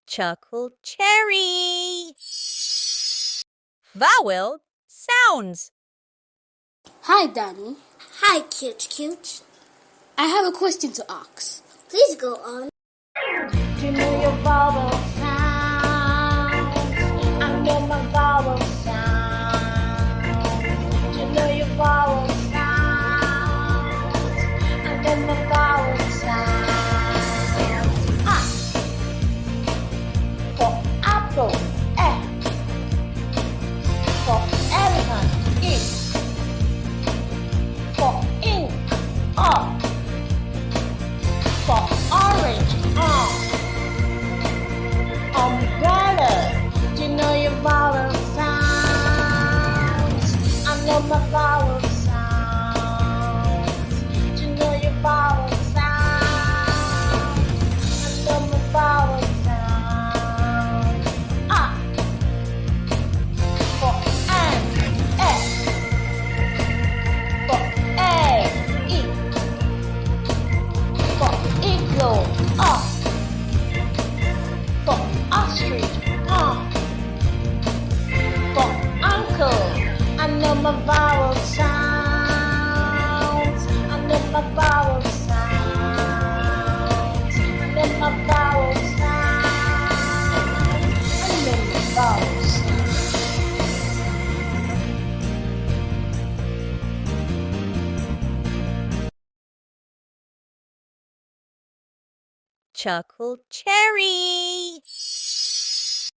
Chuckle cherry. Vowel sounds. Hi, Danny. Hi, Cute. I have a question to ask. Please go on. Do you know your vowel sounds? I know my vowel sounds. Do you know your vowel sounds? I know my vowel sounds. A for apple, E for elephant, I for ink, O for orange, umbrella. Do you know your vowel sounds? I know my vowel sounds. Do you know your vowel sounds? I know my vowel sounds. A for ant, S for egg, I for igloo, for ostrich, for uncle. I know my vowel sounds. I know my vowel sounds. I know my vowel sounds. I know my vowel sounds. Chuckle cherry.